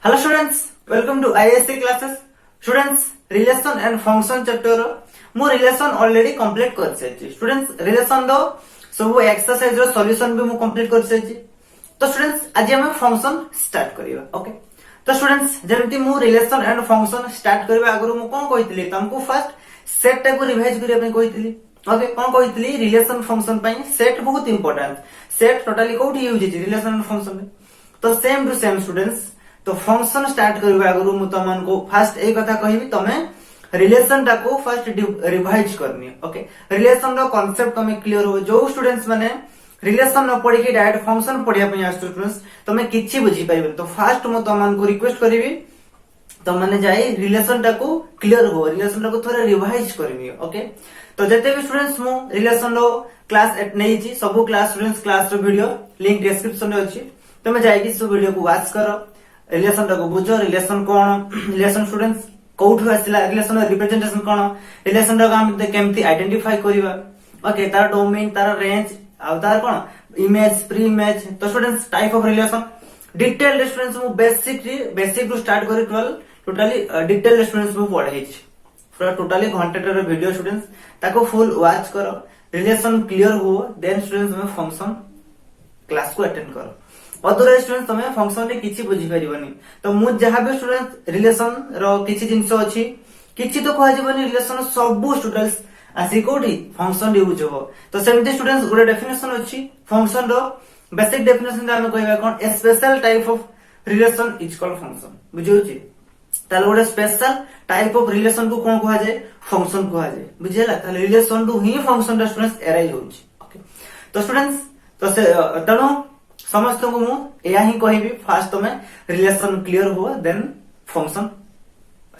Hello students, welcome to ISC classes. Students, relation and function chapter मु relation already complete कर सारी. Students, relation दो सब exercise रो solution भी मु complete कर सारी. तो students आज हम function start करियो. Okay. तो students जेमती मु relation and function start करियो आगरो मु कोन कहितली तुमको first set टाइप रिवाइज करिया पे कहितली. ओके कोन कहितली relation function पई set बहुत important. Set totally कोठी यूज होची relation and function में. तो सेम टू सेम स्टूडेंट्स तो फंक्शन स्टार्ट करबा आगु मु तमन को फर्स्ट ए कथा कहिबी तमे रिलेशन टा को फर्स्ट रिवाइज करनी. ओके रिलेशन रो कांसेप्ट तमे क्लियर हो जो स्टूडेंट्स माने रिलेशन न पढ़ी के डायरेक्ट फंक्शन पढ़िया पे आस स्टूडेंट्स तमे किछि बुझी पाइबे. तो फर्स्ट मु तमन को रिक्वेस्ट करिवि तो माने जाई रिलेशन टा को क्लियर हो रिलेशन टा को थोड़ा रिवाइज करबी. ओके तो जते भी स्टूडेंट्स मु रिलेशन रो क्लास एट नै छी सब क्लास स्टूडेंट्स क्लास रो वीडियो लिंक डिस्क्रिप्शन रे अछि. तमे जाइकी सब वीडियो को वॉच करो रिलेशन टा को बुझो रिलेशन कोन रिलेशन स्टूडेंट्स कोठु आसिला रिलेशन रिप्रेजेंटेशन कोन रिलेशन टा हम केमती आइडेंटिफाई करिवा. ओके तार डोमेन तार रेंज आ तार कोन इमेज प्री इमेज. तो students type of relation detail students मु बेसिक टू स्टार्ट करी 12 टोटली डिटेल स्टूडेंट्स मु पढाई छी पूरा टोटली घंटे रो वीडियो स्टूडेंट्स ताको फुल वॉच करो रिलेशन क्लियर हो देन स्टूडेंट्स में फंक्शन क्लास को अटेंड करो. अदर स्टूडेंट्स तमे फंक्शन रे किछि बुझी परिबनी. तो मु जहां भी स्टूडेंट्स रिलेशन रो किछि जिंस अछि किछि तो कह जिवनी रिलेशन सब स्टूडेंट्स आसी कोठी फंक्शन यूज हो. तो सेमती स्टूडेंट्स गुडे डेफिनेशन अछि फंक्शन रो बेसिक डेफिनेशन रे हम कहबा कोन a special type of relation is called function. बुझियोछि ताले गुडे स्पेशल टाइप ऑफ रिलेशन को कोन कहा जाय फंक्शन कहा जाय. बुझियला ताले रिलेशन टू ही फंक्शन रे स्टूडेंट्स एराइज होछि. ओके तो स्टूडेंट्स तो से तनो समस्त को मु या ही कहबी फास्ट तमे रिलेशन क्लियर हो देन फंक्शन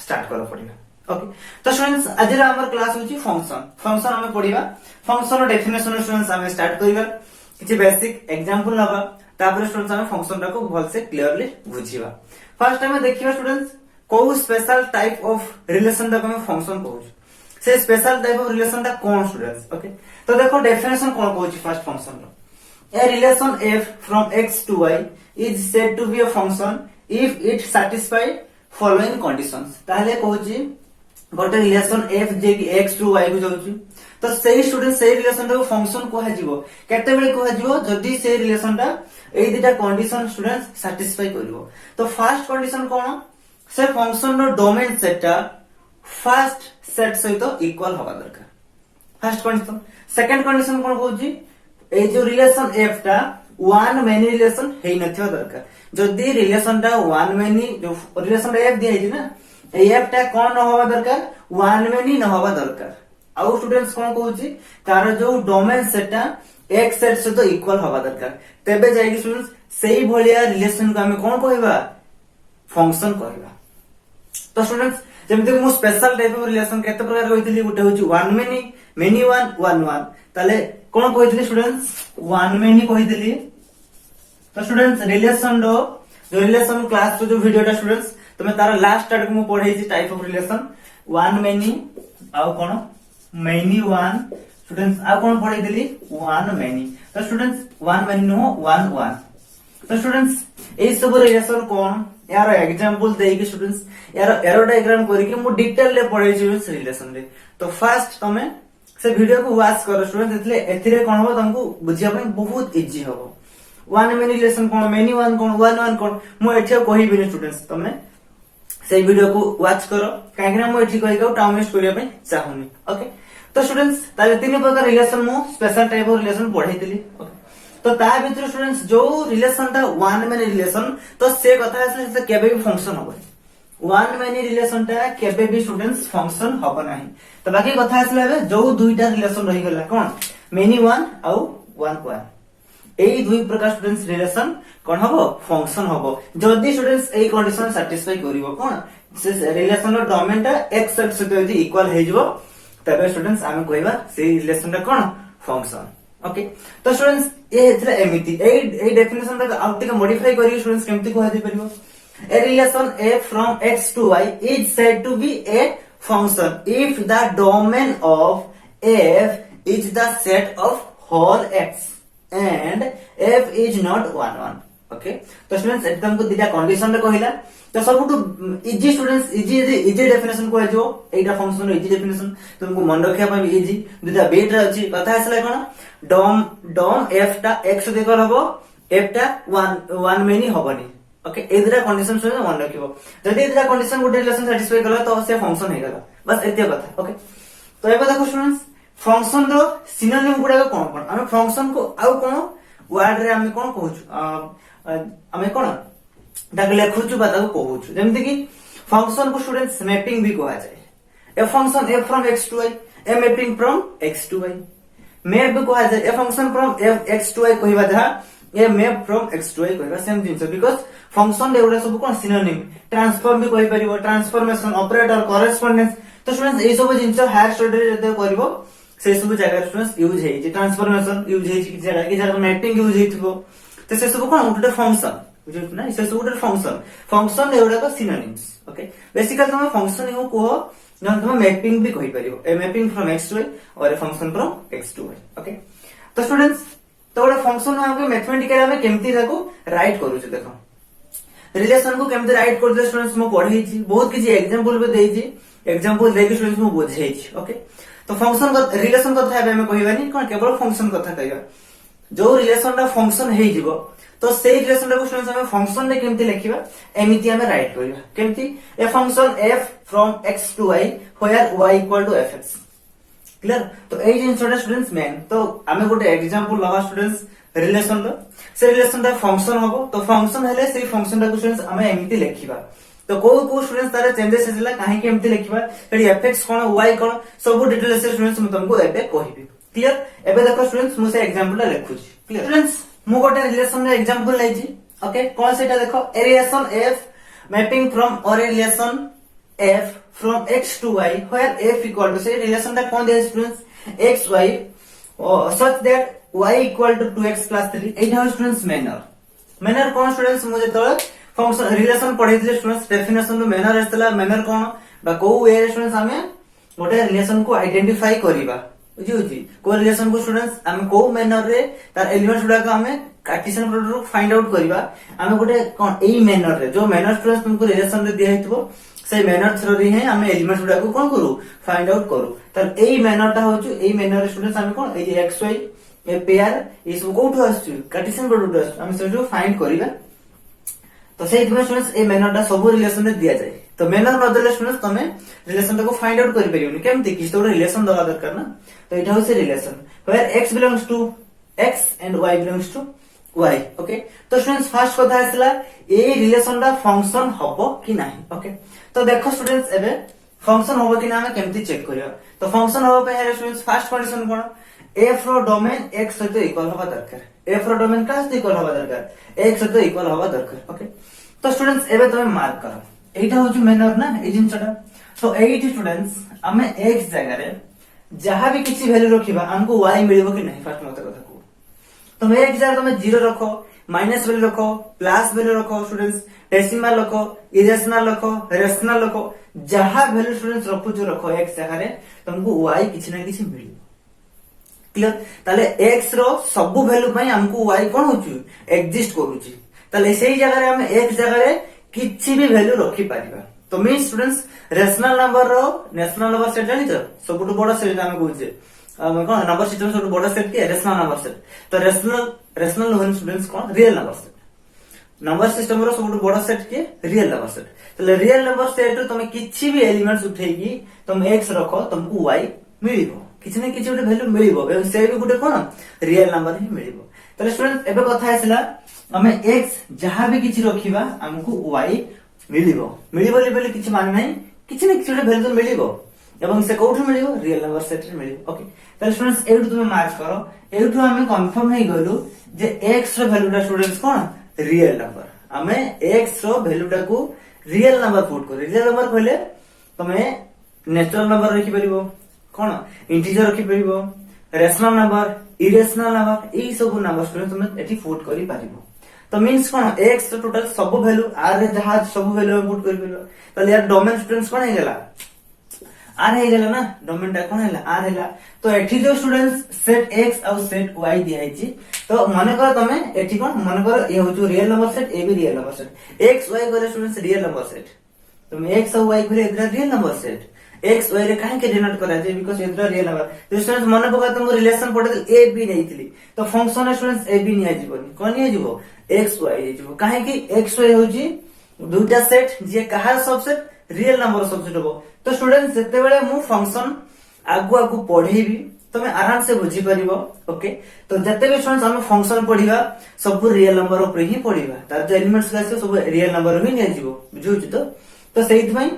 स्टार्ट करो पड़िबा. ओके तो स्टूडेंट्स आज रा हमर क्लास होची फंक्शन हम पढिबा फंक्शन रो डेफिनेशन स्टूडेंट्स हम स्टार्ट करिबा किछि बेसिक एग्जांपल नबा तापर स्टूडेंट्स हम फंक्शन रा को भल से क्लियरली बुझिबा. फर्स्ट टाइम देखिबा स्टूडेंट्स को स्पेशल टाइप ऑफ रिलेशन दा हम फंक्शन कहू से स्पेशल टाइप ऑफ रिलेशन दा कोन स्टूडेंट्स. ओके तो देखो डेफिनेशन कोन कहू फर्स्ट फंक्शन रो A relation f from x to y is said to be a function if it satisfies following conditions. ताहले कहूची गोटे रिलेशन f जे कि x to y को जाउची तो सेही स्टूडेंट सेही रिलेशन रो फंक्शन को हाजिबो केते बेले को हाजिबो जदी सेही रिलेशन ता एई दिटा कंडीशन स्टूडेंट्स सैटिस्फाई करिवो. तो फर्स्ट कंडीशन कोन से फंक्शन रो डोमेन सेटटा फर्स्ट सेट सहित इक्वल होबा दरकार फर्स्ट कंडीशन. सेकंड कंडीशन कोन कहूची ए जो रिलेशन एफ टा वन मेनी रिलेशन हेई नथियो दरकार. जदी रिलेशन टा वन मेनी जो रिलेशन एफ दिया है ना ए एफ टा कोन न होबा दरकार वन मेनी न होबा दरकार. आउ स्टूडेंट्स कोन कहूची तार जो डोमेन सेट टा एक सेट से तो इक्वल होबा दरकार. तबे जाई स्टूडेंट्स सेही भलिया रिलेशन को हम कोन कहबा फंक्शन कहबा. तो स्टूडेंट्स जेमते मु स्पेशल टाइप ऑफ रिलेशन केते प्रकार कहितली गुटे होची वन मेनी वन ताले कोन कहितली स्टूडेंट्स वन मेनी कहितली. तो स्टूडेंट्स रिलेशन रो जो रिलेशन क्लास जो वीडियो स्टूडेंट्स तमे तार लास्ट स्टार्ट को मु पढाई छी type of relation one many आ कोन मेनी वन स्टूडेंट्स आ कोन पढाई देली वन मेनी. तो students one many no one. तो स्टूडेंट्स ए सब रिलेशन कोन यार एग्जांपल देई कि स्टूडेंट्स यार एरो डायग्राम करी कि मु डिटेल ले पढाई छी रिलेशन रे. तो फर्स्ट तमे से वीडियो को वॉच करो स्टूडेंट एथले एथिरे कोन हो तुमको बुझिया पे बहुत इजी हो. वन मेनी रिलेशन कोन मेनी वन कोन वन कोन मु एठिया कहिबिनी स्टूडेंट्स तमे से वीडियो को वॉच करो काहेकि मु एठी कहि के टाइम वेस्ट करिया पे चाहुनी. ओके तो स्टूडेंट्स ताले तीन प्रकार रिलेशन मु स्पेशल टाइप ऑफ रिलेशन पढाइतली. ओके तो ता भीतर स्टूडेंट्स जो रिलेशन था वन मेनी रिलेशन तो से कथा आसले से केबे भी फंक्शन होबो वन मेनी रिलेशन टा केबे भी स्टूडेंट्स फंक्शन होबो नाही. तो बाकी कथा आसले बे जो दुईटा रिलेशन रही गला कोन मेनी वन आ वन एई दुई प्रकार स्टूडेंट्स रिलेशन कोन होबो फंक्शन होबो जदी स्टूडेंट्स एई कंडीशन सैटिस्फाई करिवो कोन से रिलेशन रो डोमेन टा x सेट से यदि इक्वल हे जिवो तबे स्टूडेंट्स आमे कहबा से रिलेशन टा कोन फंक्शन. ओके तो स्टूडेंट्स ए एथले एमिति एई डेफिनेशन ता आउट मॉडिफाई करियो स्टूडेंट्स केमति कहै दे परिबो. A relation f from x to y is said to be a function if the domain of f is the set of whole x and f is not 1. Okay तो students eighty तुमको दुटा condition रे कहला तो सबुठु easy students easy definition को जो एटा function रो easy definition तुमको मन रखिया पय इजी दुटा बेट रे अछि कथा आसला कोन डम f टा x देखल हबो f टा 1 मेनी हबनी ओके ए दुटा कंडीशन सुने मन रखिबो जदि ए दुटा कंडीशन गुटे रिलेशन सैटिस्फाई करला तो से फंक्शन हे गला बस एते कथा ओके तो एबे देखो स्टूडेंट्स फंक्शन रो सिनोनिम गुडा कोन कोन हम फंक्शन को आउ कोन वर्ड रे हम कोन कहूछु हम कोन ताके लेखुछु बा ताको कहूछु जेमति कि फंक्शन को स्टूडेंट्स मैपिंग भी कहा जाए a function f from x to y a mapping from x to y map भी कहा जाए a function from x to y कहबा जहा a map from x to y कहबा सेम जिंस बिकॉज़ फंक्शन रे एवडा सब कोन सिनोनिम ट्रांसफॉर्म भी कहि परिबो ट्रांसफॉर्मेशन ऑपरेटर कॉरेस्पोंडेंस तो स्टूडेंट्स ए सब जिंस हायर स्टडी रे जते करबो से सब जगह स्टूडेंट्स यूज हे जे ट्रांसफॉर्मेशन यूज हे कि जगह मैपिंग यूज हेथिबो तो से सब कोन उठे फंक्शन बुझियो ना इसे सब उठे फंक्शन एवडा को सिनोनिम्स ओके बेसिकली तुम फंक्शन हो को जन तुम मैपिंग भी कहि परिबो a mapping from x to y और a function from x to y okay तो स्टूडेंट्स तो गोटे फंक्शन हमके मैथमेटिकल में केमती ताको राइट करू छ देखो रिलेशन को केमती राइट कर दे स्टूडेंट्स मो पढै छी बहुत किछि एग्जांपल भी देई छी एग्जांपल देके स्टूडेंट्स मो बुझै छी ओके तो फंक्शन का रिलेशन कथा है हमें कहबानी कोन केवल फंक्शन कथा कहबा जो रिलेशन रा फंक्शन हे जीवो तो से रिलेशन को स्टूडेंट्स हमें फंक्शन रे केमती लिखिबा एमिति हमें राइट करबा केमती a function f from x to y where y equal to fx clear तो ए जिन स्टूडेंट्स मेन तो हमें गोटे एग्जांपल लगा स्टूडेंट्स रिलेशन रो से रिलेशन रा फंक्शन होबो तो फंक्शन हेले से फंक्शन रा स्टूडेंट्स हमें एमिति लिखिबा तो को स्टूडेंट्स तारे चेंजेस हेला काहे के एमिति लिखिबा एडी fx कोन y कोन सब डिटेल से स्टूडेंट्स म तुमको एबे कहबी क्लियर एबे देखो स्टूडेंट्स मु से एग्जांपल लिखु छी क्लियर स्टूडेंट्स मु गोटे रिलेशन रे एग्जांपल लै छी ओके कोन सेटा देखो a relation f mapping from और a relation f from x to y where f equal to से रिलेशन दा कोन दे students x y such that y equal to 2x + 3 Etah students manner cone students मुझे तो function relation पढैथिले students definition रो manner आस्तला manner कोन बा को वे students हमें गोटे रिलेशन को आइडेंटिफाई करिबा बुझियो को रिलेशन को स्टूडेंट्स हम को मैनर रे तार एलिमेंट्स गुडा को हमें कार्टेशियन प्रोडक्ट रो फाइंड आउट करिबा हम गोटे कोन एई मैनर रे जो मैनर स्टूडेंट्स तुमको रिलेशन रे दिया हेतबो से मैनर थ्रू रे है हम एलिमेंट्स गुडा को कोन करू फाइंड आउट करू तार एई मैनर ता होछु एई मैनर स्टूडेंट्स हम कोन एई x y ए पेयर ई सब कोठो आछु कार्टेशियन प्रोडक्ट हम से जो फाइंड करिबा तो से इतने स्टूडेंट्स ए मैनर ता सब रिलेशन रे दिया जाए तो मैनर न देले स्टूडेंट्स तमे रिलेशन को फाइंड आउट करि परियोनी केमति किछ तो रिलेशन दवा दरकार ना तो इटा होसे relation where x belongs to x and y belongs to y okay तो स्टूडेंट्स फर्स्ट कथा आसला ए रिलेशन दा फंक्शन हबो कि नाही ओके तो देखो स्टूडेंट्स एबे फंक्शन हबो कि ना हम केमति चेक करियो तो फंक्शन हबो पे है स्टूडेंट्स फर्स्ट कंडीशन कोन f रो डोमेन x सहित इक्वल हबा दरकार f रो डोमेन का सहित इक्वल हबा दरकार x सहित इक्वल हबा दरकार ओके तो स्टूडेंट्स एबे तमे मार्क करो एटा होछु मैनर ना ए जिंसटा तो एटी स्टूडेंट्स हमें x जगह रे जहां भी किसी वैल्यू रखिबा हमको y मिलिबो कि नहीं फर्स्ट मते कथा को तो मैं एक जगह तुम 0 रखो माइनस वैल्यू रखो प्लस वैल्यू रखो स्टूडेंट्स डेसिमल रखो इरेशनल रखो रेशनल रखो जहां वैल्यू स्टूडेंट्स रखो जो रखो x जगह रे तुमको y किछि ना किछि मिलिबो क्लियर ताले x रो सब वैल्यू पई हमको y कोन होछु एग्जिस्ट करूची ताले सेही जगह रे हम x जगह रे किछि भी वैल्यू रखि पारिबा तो मीन स्टूडेंट्स रेशनल नंबर रो नेशनल नंबर सेट जानि छ सबटु बडा सेट हम कहूचे कोन नंबर सिस्टम सबटु बडा सेट के रेशनल नंबर सेट तो रेशनल वन स्टूडेंट्स कोन real number set number system रो सबटु बडा सेट के रियल नंबर सेट तो रियल नंबर सेट रो तुम किछि भी एलिमेंट्स उठेगी तुम x रखो तुमको y मिलिबो किछि ना किछि गोटे वैल्यू मिलिबो से भी गोटे कोन रियल नंबर ही मिलिबो तो स्टूडेंट्स एबे कथा आइसला हमें x जहां भी किछि रखिबा हमको y मिलिबो बोली किछि मान नाही किछि ना किछि वैल्यू तो मिलिबो एवं से कोठु मिलिबो रियल नंबर सेट रे मिलिबो ओके तो स्टूडेंट्स एठु तुम मार्क करो एठु हमें कंफर्म हे गलु जे x रो वैल्यूटा स्टूडेंट्स कोन रियल नंबर हमें x रो वैल्यूटा को रियल नंबर पुट करो रियल नंबर कहले तमे नेचुरल नंबर रखि परिबो कोन इंटीजर रखि परिबो रेशनल नंबर इरेशनल नंबर ए सब नंबर स्टूडेंट्स तुम एठी पुट करि परिबो तो मींस कोन x रो टोटल सब वैल्यू r रे जहां सब वैल्यू पुट करि परिबो तो यार डोमेन स्टूडेंट्स कोन हे गेला आर हे गेला ना डोमेन टा कोन हैला आर हैला तो एठी जो स्टूडेंट्स सेट x और सेट y दिया है तो मन कर तमे एठी कोन मन कर ये हो रियल नंबर सेट ए भी real number set x y करे स्टूडेंट्स रियल नंबर सेट तमे x और y करे इधर real number set x y रे काहे के डिनोट करा जे बिकॉज़ इधर रियल नंबर तो स्टूडेंट्स मन पका तुम रिलेशन पड़े a b नहीं थी तो फंक्शन स्टूडेंट्स a b नहीं आजीबनी कोन नहीं आजीबो x y आजीबो काहे कि x y होजी दुटा सेट जे कहार सबसेट रियल नंबर सबसेट हो तो स्टूडेंट जते बेले मु फंक्शन आगु आगु पढेबी तमे आराम से बुझी परिबो ओके तो जते भी स्टूडेंट्स हम फंक्शन पढिबा सब रियल नंबर ऊपर ही पढिबा तार जो एलिमेंट्स आसे सब रियल नंबर ही नै जीवो बुझुछ तो सेहित भाई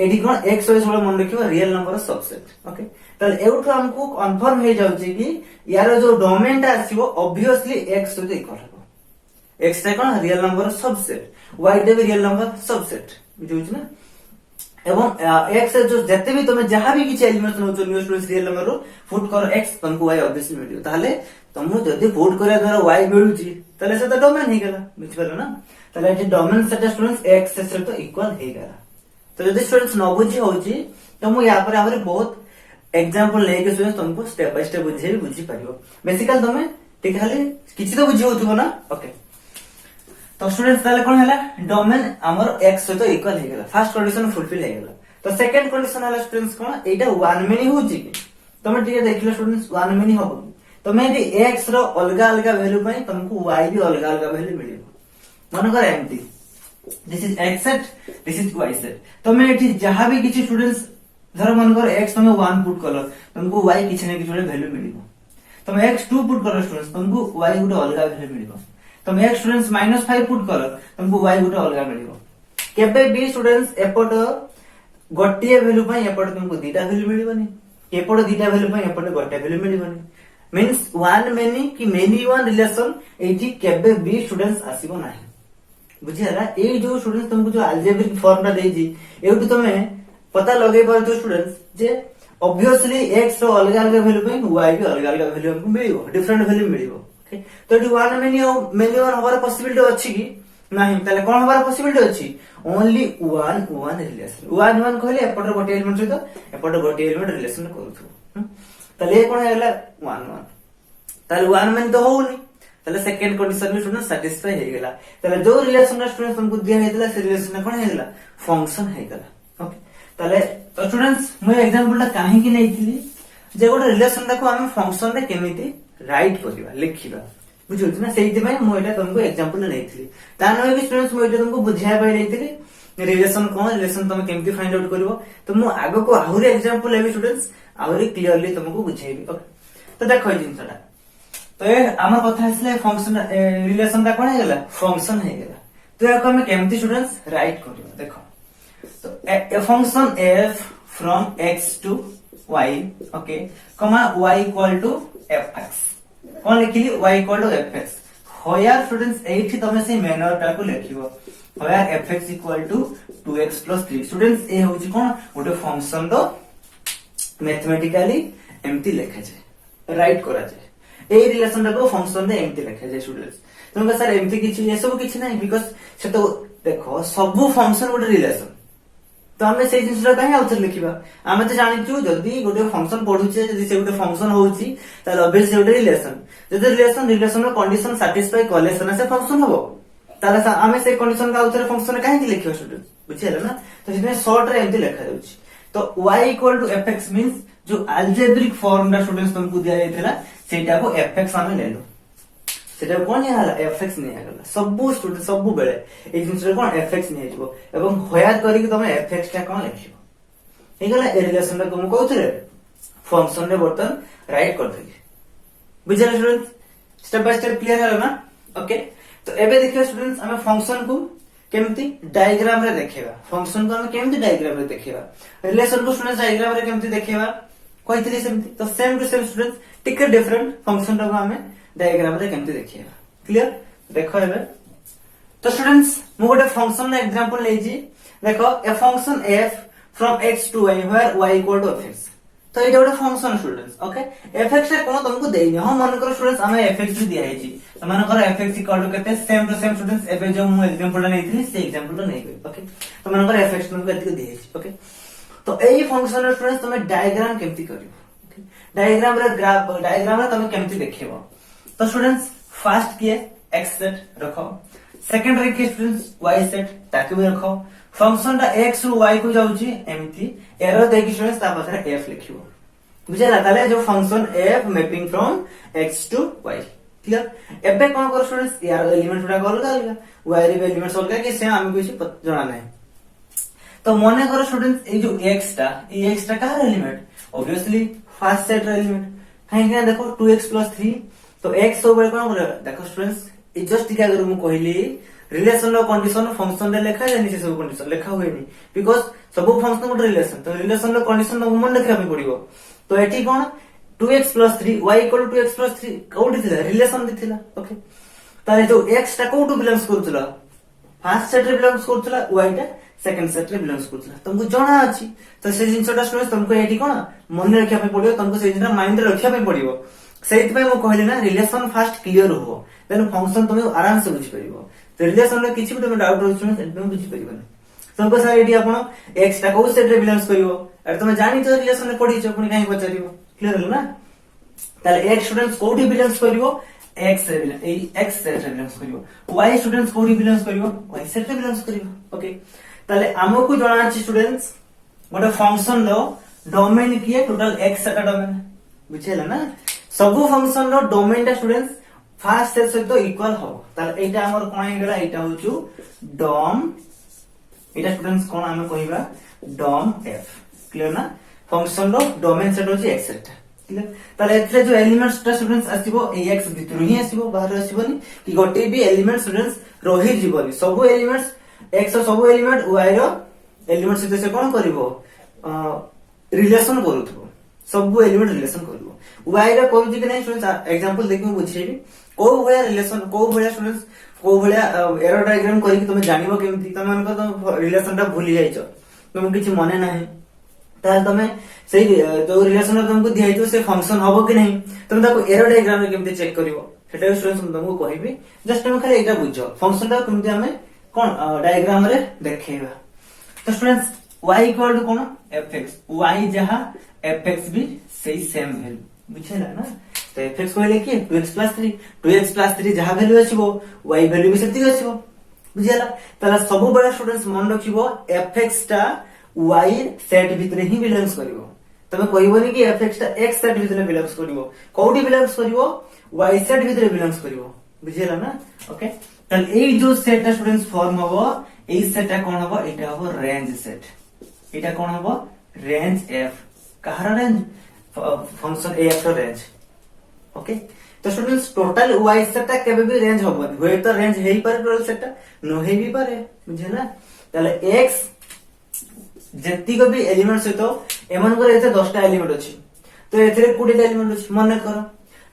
एडी कोन x y सब मन रखिबा रियल नंबर सबसेट ओके ताले एउठो हमको कंफर्म हे जाउची कि यार जो डोमेन ता आसीबो ऑब्वियसली x तो इक्वल हो x ता कोन रियल नंबर सबसेट y ता भी रियल नंबर सबसेट बुझुछ ना एवं x जो जते भी तुम जहां भी किछि एलिमेंट नउचो न्यू स्टूडेंट्स रियल नंबर रो फुट करो x तुमको y ऑब्वियसली मिलियो ताले तुम जदी फुट करे द्वारा y मिलुची ताले से तो डोमेन हे गेला बुझ परलो ना ताले eighty domain set students x से तो इक्वल हे गेला तो जदी स्टूडेंट्स न बुझी होची तो मु या पर हमरे बहुत एग्जांपल लेके स्टूडेंट्स तुमको स्टेप बाय स्टेप बुझी परियो बेसिकली तुम ठीक खाली किछि तो बुझी होतबो ना ओके तो स्टूडेंट्स ताले कोन हैला डोमेन हमर x सहित इक्वल हे गेला फर्स्ट कंडीशन फुलफिल हे गेला तो सेकंड कंडीशन हैला स्टूडेंट्स कोन एटा 1 मेनी होची कि तमे ठीक देखिलो स्टूडेंट्स 1 मेनी होबो तमे यदि x रो अलगा अलगा वैल्यू पई तुमको y भी अलगा अलगा वैल्यू मिलियो मन कर empty this is x set this is y set तमे एठी जहां भी किछि स्टूडेंट्स धर मन कर x तमे 1 पुट करलो तुमको y किछि ने किछि वैल्यू मिलिबो तमे x 2 पुट करलो स्टूडेंट्स तुमको y गुटे अलगा वैल्यू मिलिबो तुम एक स्टूडेंट्स -5 पुट कर तुमको y गुटे अलगा मिलिबो केबे बी स्टूडेंट्स एपट गोटिए वैल्यू पई एपट तुमको दीटा वैल्यू मिलिबनी एपट दीटा वैल्यू पई एपट गोटे वैल्यू मिलिबनी मींस 1 मेनी कि मेनी वन रिलेशन एठी केबे बी स्टूडेंट्स आसीबो नाही बुझियाला ए जो स्टूडेंट्स तुमको जो अलजेब्रिक फॉर्मुला देजी एउटी तमे पता लगै परतो स्टूडेंट्स जे ऑब्वियसली x रो अलगा अलगा वैल्यू पई y भी अलगा अलगा वैल्यू हमको मिलिबो डिफरेंट वैल्यू मिलिबो तो एटी 1 मेनी वन हबार पॉसिबिलिटी अछि कि नाही ताले कोन हबार पॉसिबिलिटी अछि ओनली 1 1 रिलेशन 1 1 कहले एपटर गोटे एलिमेंट सहित एपटर गोटे एलिमेंट रिलेशन करथु ताले कोन हैला 1 1 ताले 1 मेनी तो होउनी ताले सेकंड कंडीशन में स्टूडेंट सैटिस्फाई हे गेला ताले जो रिलेशन स्टूडेंट तुमको दिया हेतला से रिलेशन कोन हे गेला फंक्शन हे गेला ओके ताले तो स्टूडेंट्स मैं एग्जांपल ता काहे कि नैथिली जे गोटे रिलेशन देखो हम फंक्शन रे केमिति राइट करिवा लिखिबा बुझियो ना सेहि दिमाय मो एटा तुमको एग्जांपल नैथिली ता नै कि स्टूडेंट्स मो एटा तुमको बुझाय पाइ नैथिली रिलेशन कोन रिलेशन तुम केमिति फाइंड आउट करबो तो मो आगो को आहुरी एग्जांपल लेबी स्टूडेंट्स आहुरी क्लियरली तुमको बुझाइबी ओके तो देखो ई जिंसटा तो ए हमर कथा आसले फंक्शन रिलेशन ता कोन हे गेला फंक्शन हे गेला तो याको हम केमिति स्टूडेंट्स राइट करिवा देखो तो ए function f from x to y okay comma y equal to fx कौन लिखिली y equal to fx होयार स्टूडेंट्स एठी तमे से मैनर टा को लिखिबो होयार fx equal to 2x plus 3 students ए होची कोन गोटे फंक्शन रो मैथमेटिकली एम्प्टी लिखा जाय राइट करा जाय ए रिलेशन को फंक्शन रे एम्प्टी लिखा जाय स्टूडेंट्स तुमका सर एम्प्टी किछि ए सब किछि नाही बिकॉज़ से तो देखो सब फंक्शन गोटे रिलेशन तो हमें से जिनिसटा काहे आउथर लिखिबा हमें तो जानिचु जदी गोटे फंक्शन पढुचे जदी से गोटे फंक्शन होउची ताले ऑब्वियसली गोटे रिलेशन जदी रिलेशन रो कंडीशन सैटिस्फाई करले से फंक्शन होबो ताले हमें से कंडीशन का आउथर फंक्शन काहे कि लिखिबा स्टूडेंट बुझियला ना तो इसमें शॉर्ट रे एमती लिखा जाउची तो y = fx मींस जो अलजेब्रिक फॉर्म दा स्टूडेंट्स तुमको दिया जायतला सेटा को fx हमें लेलो सेटा कोन हला fx नै आगला सब स्टूडेंट सब बेले ए जिंस रे कोन fx नै आइबो एवं होयार करी कि तुम fx टा कोन लिखिबो एगला ए रिलेशन रे तुम कहउथरे फंक्शन रे बर्तन राइट कर देली बुझला student step by step clear हला ना ओके तो एबे देखियो स्टूडेंट्स हमें फंक्शन को केमती डायग्राम रे देखेबा फंक्शन को हम केमती डायग्राम रे देखेबा रिलेशन को स्टूडेंट्स डायग्राम रे केमती देखेबा कहइतली सेमती तो सेम टू सेम स्टूडेंट्स टिके डिफरेंट फंक्शन रो हमें डायग्राम रे केमती देखिबा क्लियर देखो एबे तो स्टूडेंट्स मु गोटे फंक्शन रे एग्जांपल लेजी देखो ए function f from x to y where y equal to fx तो एटा गोटे फंक्शन स्टूडेंट्स ओके fx रे कोन तुमको देइनी हम मन करो स्टूडेंट्स हमें fx भी दिया हैची तो मन करो fx इक्वल टू केते सेम टू सेम स्टूडेंट्स एबे जो मु एग्जांपल नै थी से एग्जांपल नै गई ओके तो मन करो fx तुमको एति दिया हैची ओके तो एई फंक्शन रे स्टूडेंट्स तुम डायग्राम केमती करिवो डायग्राम रे ग्राफ डायग्राम रे तुम केमती देखिबो तो स्टूडेंट्स फर्स्ट किए x सेट रखो सेकंड रे किए स्टूडेंट्स y सेट ताकि भी रखो फंक्शन टा x रु y को जाउची एमती एरो देखि स्टूडेंट्स ता पाखरे f लिखिबो बुझेला ताले जो function f mapping from x to y clear एबे कोन कर स्टूडेंट्स यार एलिमेंट गुडा अलग अलग y रे एलिमेंट्स अलग कि से हम कुछ जाना नहीं तो मने करो स्टूडेंट्स ये जो x टा ये x टा का एलिमेंट ऑब्वियसली फर्स्ट सेट रे एलिमेंट काहे कि देखो 2x + 3 तो x सब बेले कोन करे देखो स्टूडेंट्स ई जस्ट टिका अगर मु कहली रिलेशन रो कंडीशन फंक्शन रे लिखा जानी से सब कंडीशन लिखा हुए नहीं बिकॉज़ सब फंक्शन गुड रिलेशन तो रिलेशन रो कंडीशन तो मन लिखा भी पड़िबो तो एठी कोन 2x + 3 y = 2x + 3 कोठी थिला रिलेशन दिथिला ओके ताले जो x टा कोठु बिलोंग्स करथला फर्स्ट सेट रे बिलोंग्स करथला y टा सेकंड सेट रे बिलोंग्स करथला तुमको जाना अछि तो से जिंसटा स्टूडेंट्स तुमको एठी कोन मन रखिया पे पड़ियो तुमको से जिंसटा माइंड रे रखिया पे पड़ियो सेति पे मो कहली ना रिलेशन फर्स्ट क्लियर हो देन फंक्शन तुम आराम से बुझी परिबो तो रिलेशन रे किछि भी तुम डाउट रहउछ ना एकदम बुझी परिबो तुमको सर एठी आपण x टा को सेट रे बिलोंग्स करिवो अरे तुम जानि तो रिलेशन रे पढी छ पुनी काहे पचारिबो क्लियर हो ना ताले x स्टूडेंट्स कोठी बिलोंग्स करिवो x रे x सेट रे बिलोंग्स करिवो y स्टूडेंट्स कोठी बिलोंग्स करिवो y सेट रे बिलोंग्स करिवो ओके ताले हमकु जणा अछि स्टूडेंट्स गोटे फंक्शन रो डोमेन किए टोटल x सेट डोमेन बुझेला ना सब फंक्शन रो डोमेन टा स्टूडेंट्स फर्स्ट सेट सहित इक्वल हो ताले एटा हमर कोन हे गेला एटा होचु डोम एटा स्टूडेंट्स कोन हम कहिबा डोम f क्लियर ना फंक्शन रो डोमेन सेट होची x सेट क्लियर ताले एथरे जो एलिमेंट्स टा स्टूडेंट्स आसीबो ए x भितर ही आसीबो बाहर आसीबोनी कि गोटे भी एलिमेंट स्टूडेंट्स रही जीवनी सब एलिमेंट्स x सब एलिमेंट y रो एलिमेंट सहित से कोन करिवो रिलेशन करूथबो सब एलिमेंट रिलेशन करिवो y रो कोइ कि नै स्टूडेंट्स एग्जांपल देखि बुझेबी को भया रिलेशन को भया स्टूडेंट्स को भया एरो डायग्राम करि कि तुम जानिबो केमति तुम मन को तो रिलेशन टा भूली जाइछो तुम किछि मने नाही ताल तुम सेही जो रिलेशन तुमको दियाइतो से फंक्शन हबो कि नहीं तुम ताको एरो डायग्राम रे केमति चेक करिवो सेटा स्टूडेंट्स तुमको कहबी जस्ट तुम खाली एटा बुझो फंक्शन टा केमति हमें कोन डायग्राम रे देखेबा तो स्टूडेंट्स y = कोन fx y जहा fx भी सही सेम वैल्यू बुझेला ना तो fx कहले कि 2x + 3 जहा वैल्यू आछिबो y वैल्यू भी सेति आछिबो बुझेला तला सब बड़ा स्टूडेंट्स मन रखिबो fx टा y सेट भितरे ही बिलोंग्स करिवो तमे कहबोनी कि fx टा x सेट भितरे बिलोंग्स करिवो कोठी बिलोंग्स करिवो y सेट भितरे बिलोंग्स करिवो बुझेला ना ओके तल ए जो सेट स्टूडेंट्स फॉर्म हबो ए सेट कोन हबो एटा हबो रेंज सेट एटा कोन हबो रेंज f कहार रेंज फंक्शन f रो रेंज ओके तो स्टूडेंट्स टोटल y सेट केबे भी रेंज हबो होय तो रेंज हेई पर टोटल सेट नो हेई भी पारे बुझेला तले x जति को भी एलिमेंट से तो एमन को एथे 10 टा एलिमेंट अछि तो एथे 20 टा एलिमेंट अछि मन करो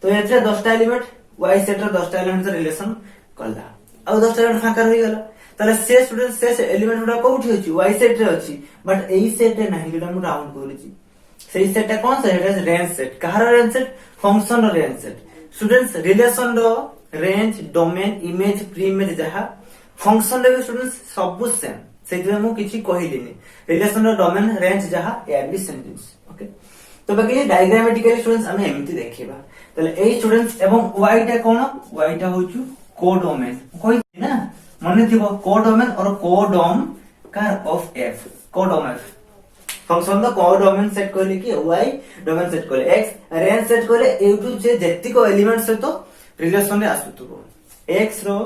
तो एथे 10 टा एलिमेंट y सेट रो 10 टा एलिमेंट से रिलेशन कला आ 10 टा एलिमेंट फाका रहि गेला ताले से स्टूडेंट से एलिमेंट गुडा कोठी अछि y सेट रे अछि बट एई सेट रे नाही जेटा मु राउंड करछि सेई सेट कोन से हेड रेंज सेट कहार रेंज सेट फंक्शन रो रेंज सेट स्टूडेंट्स रिलेशन रो range domain image pre image जहा फंक्शन रे स्टूडेंट्स सब सेम सेति मु किछि कहिलिनी रिलेशन रो डोमेन रेंज जहा ए बी सेंटेंस ओके तो बाकी डायग्रामेटिकली स्टूडेंट्स हमें एमिति देखिबा तले ए स्टूडेंट्स एवं y टा कोन y टा होछु कोडोमेन कोइ ना माने थिबो कोडोमेन और कोडोम कार of f codomain f function the codomain set करले कि y डोमेन सेट करले x रेंज सेट करले ए2 जे जति को एलिमेंट से तो रिलेशन रे आसुतबो x रो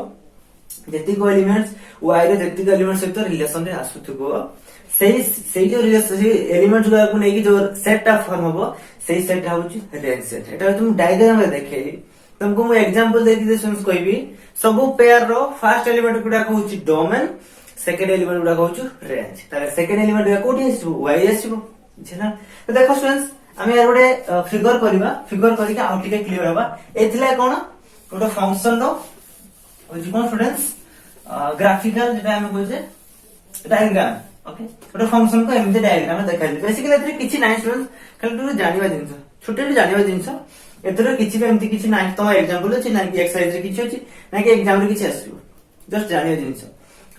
जति को एलिमेंट्स y रे जति को एलिमेंट से तो रिलेशन रे आसुतबो सेही जो रिलेशन एलिमेंट को नेकी जो सेट टा फॉर्म होबो सेही सेट होउची रेंज सेट एटा तुम डायग्राम रे देखेली तुमको मु एग्जांपल देती दे सुनस कहबी सब पेयर रो फर्स्ट एलिमेंट गुडा कहउची डोमेन सेकंड एलिमेंट गुडा कहउची रेंज ताले सेकंड एलिमेंट गुडा कोठी आसीबो y आसीबो बुझना तो देखो स्टूडेंट्स हमें यार गोटे फिगर करबा फिगर करके आउ टिके क्लियर होबा एथिला कोन गोटे फंक्शन रो ओजी कोन स्टूडेंट्स ग्राफिकल जेटा हम कहै छै डायग्राम ओके गोटे फंक्शन को एमते डायग्राम में देखाइ बेसिकली एथरे किछि नाइ स्टूडेंट्स खाली तू जानिबा जिंस छोटे जानिबा जिंस एथरे किछि भी एमती किछि नाइ तो एग्जांपल अछि ना कि एक्सरसाइज रे किछि अछि ना कि एग्जाम रे किछि आसीबो जस्ट जानिबा जिंस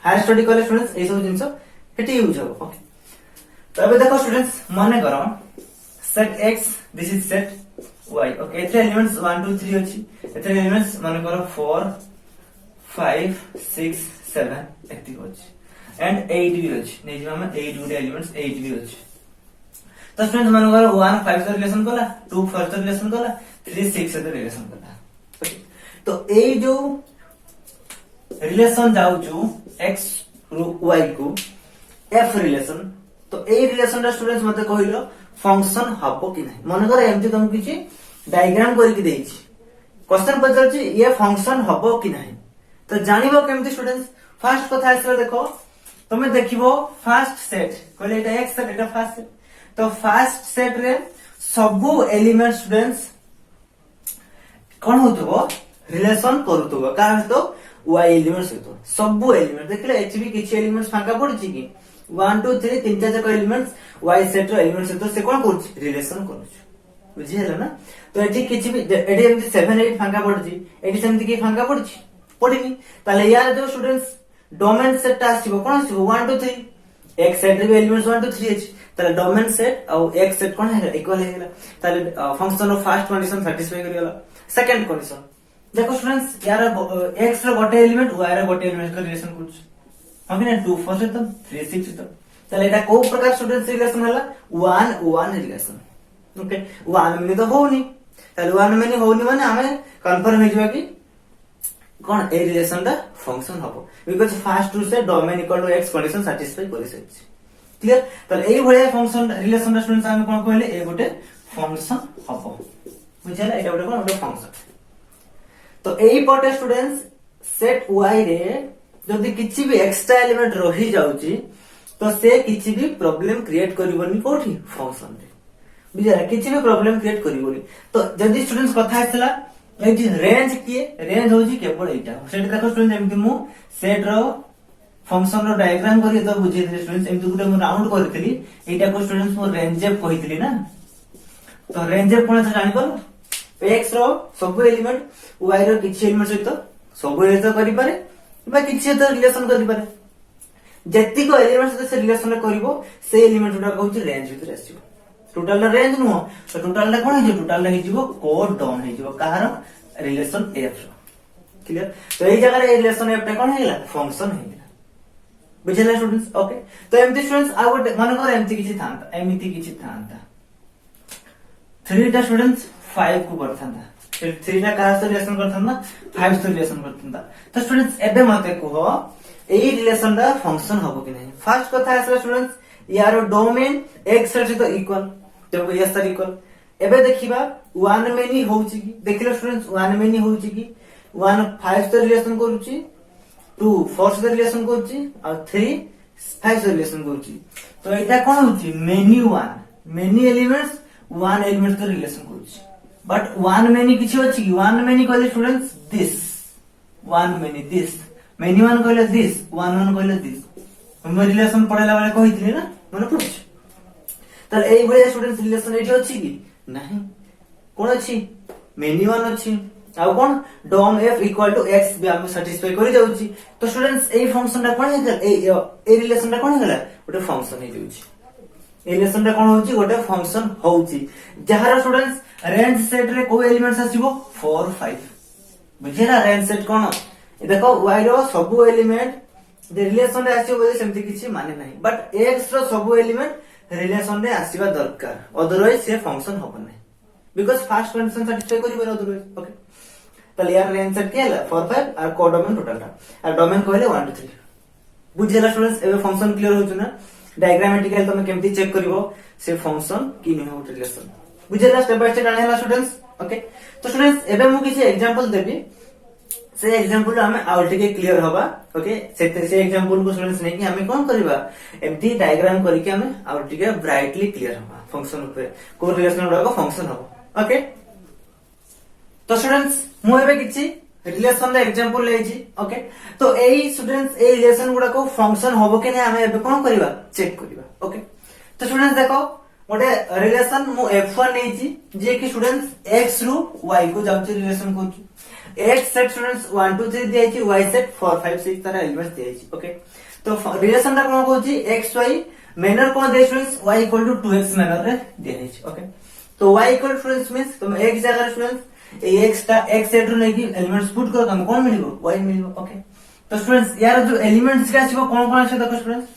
हायर स्टडी कॉलेज स्टूडेंट्स ए सब जिंस हेटी यूज हो ओके तो अबे देखो स्टूडेंट्स मन करो set x this is set y okay एथे एलिमेंट्स 1 2 3 अछि एथे एलिमेंट्स मन करो 4 5 6 7 एति अछि एंड 8 भी अछि नै जे हम 8 गुडे एलिमेंट्स 8 भी अछि तो स्टूडेंट्स मन करो 1 5 से रिलेशन कला 2 4 से रिलेशन कला 3 6 से रिलेशन कला ओके तो ए जो रिलेशन जाउछु x रो y को f रिलेशन तो ए रिलेशन रा स्टूडेंट्स मते कहिलो फंक्शन हबो कि नहीं मन कर एमती तुम किछि डायग्राम करके देछि क्वेश्चन पचारछि ये फंक्शन हबो कि नहीं तो जानिबो केमती स्टूडेंट्स फर्स्ट कथा आइसला देखो तुमे देखिबो फर्स्ट सेट कहले एटा x सेट एटा फर्स्ट सेट तो फर्स्ट सेट रे सबु एलिमेंट स्टूडेंट्स कोन होतबो रिलेशन करूतबो कारण तो y एलिमेंट्स होतो सबु एलिमेंट देखले h भी किछि एलिमेंट्स फांका पड़छि कि 1 2 3 3 4 जाक एलिमेंट्स y सेट रो एलिमेंट्स तो से कोन करछि रिलेशन करछि बुझि हला ना तो एठी किछि भी एठी एमति 7 8 फांका पड़छि एठी सेमति कि फांका पड़छि पड़िनी ताले यार जो स्टूडेंट्स डोमेन सेट ता आसीबो कोन आसीबो 1 2 3 एक सेट रे एलिमेंट्स 1 2 3 अछि ताले डोमेन सेट और एक सेट कोन है इक्वल है गेला ताले function of first condition satisfy करियला सेकंड कंडीशन देखो स्टूडेंट्स यार x रो गोटे एलिमेंट y रो गोटे एलिमेंट का रिलेशन करछ हम ने 2 4 से 3 6 से ताले एटा को प्रकार स्टूडेंट्स रिलेशन हला 1 1 रिलेशन ओके 1 में तो होनी ताले 1 में होनी माने हमें कंफर्म हो जाबा कि कोन ए रिलेशन दा फंक्शन हबो बिकॉज़ फर्स्ट टू से domain equal to x condition satisfy करि सछि क्लियर ताले एई भलिया फंक्शन रिलेशन दा स्टूडेंट्स हम कोन कहले ए गोटे फंक्शन हबो बुझला एटा गोटे कोन गोटे फंक्शन तो एई पटे स्टूडेंट्स सेट y रे जदि किछि भी एक्स्ट्रा एलिमेंट रही जाउची तो से किछि भी प्रॉब्लम क्रिएट करिवनी कोठी फंक्शन रे बुझला किछि भी प्रॉब्लम क्रिएट करिवनी तो जदि स्टूडेंट्स कथा आछला एठी रेंज किए रेंज होची केवल एटा सेट देखो स्टूडेंट्स एमति मु सेट रो फंक्शन रो डायग्राम करी तो बुझे दे स्टूडेंट्स एमति गुटे मु राउंड करथिली एटा को स्टूडेंट्स मु रेंज जेप कहितली ना तो रेंज जेप कोन जानि पर x रो सब एलिमेंट y रो किछि एलिमेंट सहित सब एलिमेंट करि पारे बा किछि तो रिलेशन करि पारे जेति को एलिमेंट सहित से रिलेशन करिवो से एलिमेंट उडा कहउछि रेंज भीतर आसीबो टोटल रेंज नो तो टोटल ला कोन हे टोटल हे जिवो कोड डाउन हे जिवो कार रिलेशन f क्लियर तो एई जगह रे रिलेशन f टा कोन हेला फंक्शन हेला बुझला स्टूडेंट्स ओके तो एमती स्टूडेंट्स आ गोटे मन कर एमती किछि थांता 3 टा स्टूडेंट्स 5 को करथांता 3 टा का से रिलेशन करथांता 5 से रिलेशन करथांता तो स्टूडेंट्स एबे मते कहो एई रिलेशन दा फंक्शन हबो कि नहीं फर्स्ट कथा आसला स्टूडेंट्स यार डोमेन x से तो इक्वल तो यस सर इक्वल एबे देखिबा 1 मेनी होउची कि देखिलो स्टूडेंट्स 1 मेनी होउची कि 1 5 से रिलेशन करूची 2 4 से रिलेशन करूची और 3 5 से रिलेशन करूची तो एटा कोन होची मेनी एलिमेंट्स 1 एलिमेंट के रिलेशन करूची बट 1 मेनी किछि अछि कि 1 मेनी कहले students this 1 many this many 1 कहले दिस 1 1 कहले दिस हम रिलेशन पढेला बेले कहितले ना मन पडछ त एई भले स्टूडेंट्स रिलेशन एठी अछि कि नाही कोन अछि मेनी 1 अछि आ कोन डोम f इक्वल टू x भी हम सैटिस्फाई करि जाउची तो स्टूडेंट्स एई फंक्शन टा कोन हेला ए रिलेशन टा कोन हेला ओटे फंक्शन हे जाउची ए रिलेशन टा कोन होउची ओटे फंक्शन होउची जहार स्टूडेंट्स रेंज सेट रे को एलिमेंट्स आसीबो 4 5 बुझिरा रेंज सेट कोन देखो y रो सब एलिमेंट जे रिलेशन रे आसीबो बोले सेमति किछि माने नाही बट x रो सब एलिमेंट रिलेशन रे आसीबा दरकार अदरवाइज से फंक्शन होबो नाही बिकॉज़ फर्स्ट कंडीशन सैटिस्फाई करिबो अदरवाइज ओके तले यार रेंज सेट केला 4 5 और को डोमेन टोटल टा और डोमेन कहले 1 2 3 बुझिला स्टूडेंट्स एबे फंक्शन क्लियर होछ ना डायग्रामेटिकल तमे केमति चेक करिवो से फंक्शन कि नै हो रिलेशन बुझिला स्टेप बाय स्टेप आनेला स्टूडेंट्स ओके तो स्टूडेंट्स एबे मु किछि एग्जांपल देबी से एग्जांपल हमें आउटके क्लियर होबा ओके से एग्जांपल को स्टूडेंट्स नै कि हमें कोन करबा एमती डायग्राम करि के हमें आउटके ब्राइटली क्लियर होबा फंक्शन ऊपर को रिलेशन उडा को फंक्शन होबा ओके तो स्टूडेंट्स मु एबे किछि रिलेशन दा एग्जांपल लेछि ओके तो एई स्टूडेंट्स ए रिलेशन गुडा को फंक्शन होबो के नै हमें एबे कोन करबा चेक करबा ओके तो स्टूडेंट्स देखो गोटे रिलेशन मु f1 नेछि जे कि स्टूडेंट्स x रु y को जाउची रिलेशन कोची x सेट स्टूडेंट्स 1 2 3 दियाची y सेट 4 5 6 तारा एलिमेंट्स दियाची ओके तो रिलेशन दा कोन कोची xy मैनर कौन दे students y equal to 2x manner रे दे ओके तो y equal to students means तुम x जगह स्टूडेंट्स ए x टा x सेट रो नेकी एलिमेंट्स पुट करो तुमको कौन मिलिबो y मिलिबो ओके तो स्टूडेंट्स यार जो एलिमेंट्स का छिबो कौन कौन আছে देखो स्टूडेंट्स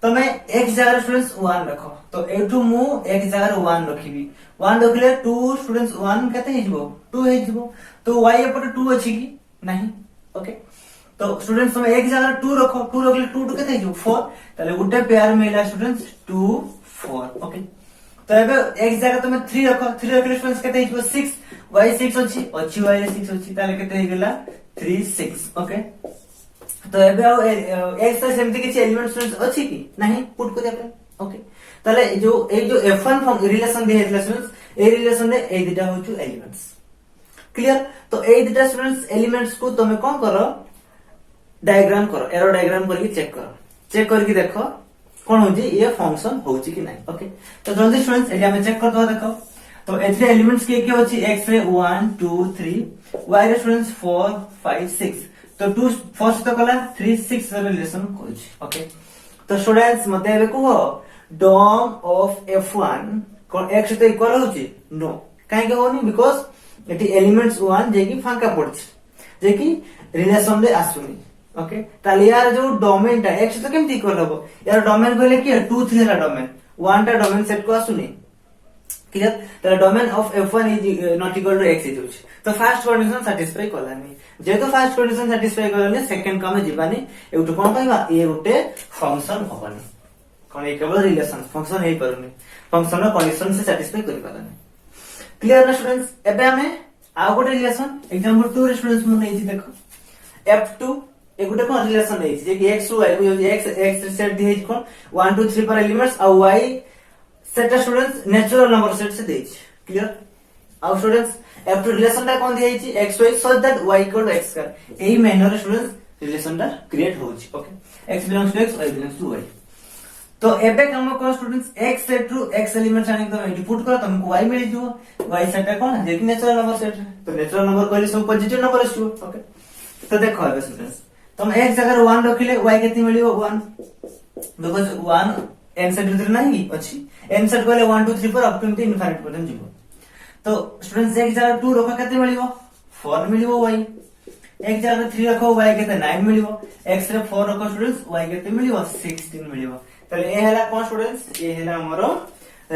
तो मैं x जगह स्टूडेंट्स 1 रखो तो एठू मु x जगह 1 रखिबी 1 रखले 2 स्टूडेंट्स 1 केते हिजबो 2 हिजबो तो y एपटे 2 अछि की नहीं ओके तो स्टूडेंट्स तुम एक जगह 2 रखो 2 रखले 2 2 केते हिजबो 4 ताले गुटे पेयर मिला स्टूडेंट्स 2 4 ओके तो एबे एक जगह तुम 3 रखो 3 रखले स्टूडेंट्स केते हिजबो 6 y 6 अछि y रे 6 अछि ताले केते हिगला 3 6 ओके तो एबे आ x से सेमति किछि एलिमेंट स्टूडेंट्स अछि की नहीं पुट को देबे ओके ताले जो f1 form relation they हेतला students a relation रे ए दिटा होछु एलिमेंट्स क्लियर तो ए दिटा स्टूडेंट्स एलिमेंट्स को तुम कोन करो डायग्राम करो एरो डायग्राम करके चेक करके देखो कौन होजी ये फंक्शन होची कि नहीं ओके तो जल्दी स्टूडेंट्स एलिया में चेक कर दो देखो तो एथरे एलिमेंट्स के होची x रे 1 2 3 y रे स्टूडेंट्स 4 5 6 तो 2 फर्स्ट तो कला 3 6 रे रिलेशन होची ओके तो स्टूडेंट्स मते एबे को डोम ऑफ f1 कोन x तो इक्वल होची नो काहे के होनी बिकॉज़ एटी एलिमेंट्स 1 जे की फांका पड़छ जे की रिलेशन रे आसुनी ओके ताले यार जो डोमेन टा x तो केमति इक्वल होबो यार डोमेन कहले कि 2 3 रा डोमेन 1 टा डोमेन सेट को आसुनी क्लियर ताले domain of f1 is not equal to x is तो फर्स्ट कंडीशन सैटिस्फाई करलानी जे तो फर्स्ट कंडीशन सैटिस्फाई करलानी सेकंड का में जीवानी एउटो कोन कहबा ए उटे फंक्शन होबानी कोन ए केवल रिलेशन फंक्शन हे परनी फंक्शन रो कंडीशन से सैटिस्फाई करि पालानी क्लियर ना स्टूडेंट्स एबे हमें आ गोटे रिलेशन एग्जांपल 2 रे स्टूडेंट्स मन नै देखो f2 एक गोटे कोन रिलेशन नै जे कि x टू y को x सेट दी है कोन 1 2 3 पर एलिमेंट्स और y set students natural number set से देछ क्लियर और स्टूडेंट्स f2 रिलेशन ता कोन दी है x y so that y equal to x कर एही मैनर स्टूडेंट्स रिलेशन ता क्रिएट होछ okay x belongs to x y belongs to y तो एबे काम को students x set to x elements आनी तो इनपुट करो तुमको y मिल जो y सेट कोन जे कि नेचुरल नंबर सेट तो नेचुरल नंबर कहले सब पॉजिटिव नंबर आछो ओके तो देखो एबे स्टूडेंट्स तुम एक जगह 1 रखिले y केति मिलियो 1 बिकॉज़ 1 n सेट भीतर नहीं अछि n सेट कहले 1 2 3 4 अप टू इनफिनिट पर्यंत जीवो तो स्टूडेंट्स एक जगह 2 रखो केति मिलियो 4 मिलियो y एक जगह 3 रखो y केते 9 मिलियो x रे 4 रखो स्टूडेंट्स y केते मिलियो 16 मिलियो तले ए हला कोन स्टूडेंट्स ए हला हमरो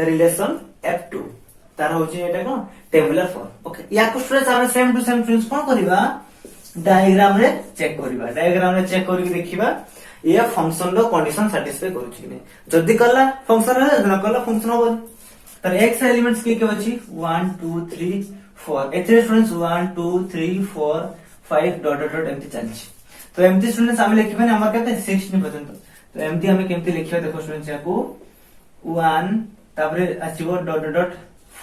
रिलेशन f2 तार होची एटा कोन टेबुलर फॉर्म ओके या को स्टूडेंट्स हम सेम टू सेम प्रिंस कोन करबा डायग्राम रे चेक करबा डायग्राम रे चेक करके देखिबा ये फंक्शन रो कंडीशन सैटिस्फाई करू छी नै जदी कला फंक्शन रे न कला फंक्शन होबो तर x एलिमेंट्स के अछि 1 2 3 4 एथे स्टूडेंट्स 1 2 3 4 5 डॉट डॉट डॉट एमती चलछि तो एमती स्टूडेंट्स हम लिखिबा हमर केते 16 पर्यंत तो एमती हम केमती लिखिबा देखो स्टूडेंट्स याको 1 तापरे आछिबो dot dot dot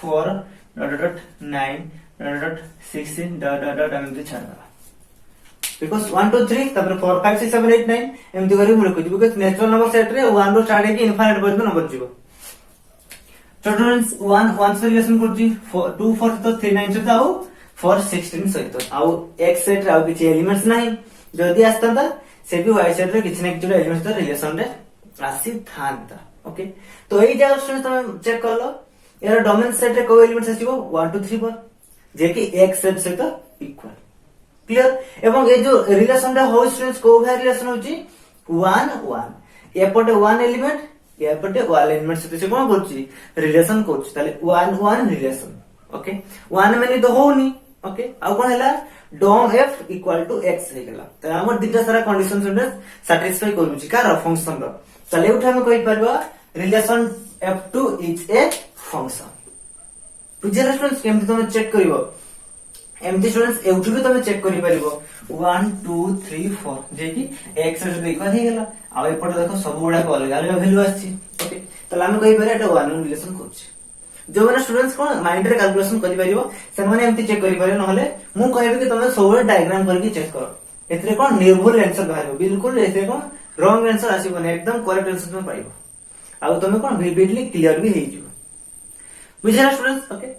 4 dot dot 9 dot dot 16 dot dot dot एमती छाडा बिकॉज़ 1 2 3 तबरे 4 5 6 7 8 9 एमती करी मुले को बिकॉज़ नेचुरल नंबर सेट रे 1 रो स्टार्ट है कि इनफिनिट पर्यंत नंबर जीवो स्टूडेंट्स 1 से रिलेशन करजी 2 4 तो 3 9 से आउ 4 16 सहित आउ x सेट आउ किछि एलिमेंट्स नाही जदी आस्तांता से भी y सेट रे किछि न किछि एलिमेंट्स तो रिलेशन रे आसी थांता ओके तो एई जगह स्टूडेंट्स तुम चेक कर लो यार डोमेन सेट रे को एलिमेंट्स आसीबो 1 2 3 पर जे कि x सेट से तो इक्वल क्लियर एवं ये जो रिलेशन टा हो स्टूडेंट्स को है रिलेशन होची 1 1 एपटे 1 एलिमेंट एपटे 1 एलिमेंट से कोन करछि रिलेशन करछि ताले 1 1 रिलेशन ओके 1 माने तो होनी ओके आ कोन हैला डोम f इक्वल टू x हे गेला त हमर दिटा सारा कंडीशन स्टूडेंट्स सैटिस्फाई करूछि कार फंक्शन रो ताले उठा हम कहि परबा relation f2 is a function बुझिला स्टूडेंट्स केमति तुम चेक करिवो एमती स्टूडेंट्स एउठु भी तुम चेक करि परिबो 1 2 3 4 जे कि x रे देखा हे गेला आ एपटे देखो सब गुडा को अलग अलग वैल्यू आछि ओके त लाम कहि पारे एटा 1 रिलेशन करछि जो माने स्टूडेंट्स कोन माइंड रे कैलकुलेशन करि परिबो से माने एमती चेक करि पारे नहले मु कहबे कि तुम सब डायग्राम करके चेक करो एतरे कोन निर्भुल आंसर बाहरबो बिल्कुल एतरे कोन रॉन्ग आंसर आसीबो नै एकदम करेक्ट आंसर में पाइबो आ तुम कोन विविडली क्लियर भी हे जिवो बुझिला स्टूडेंट्स ओके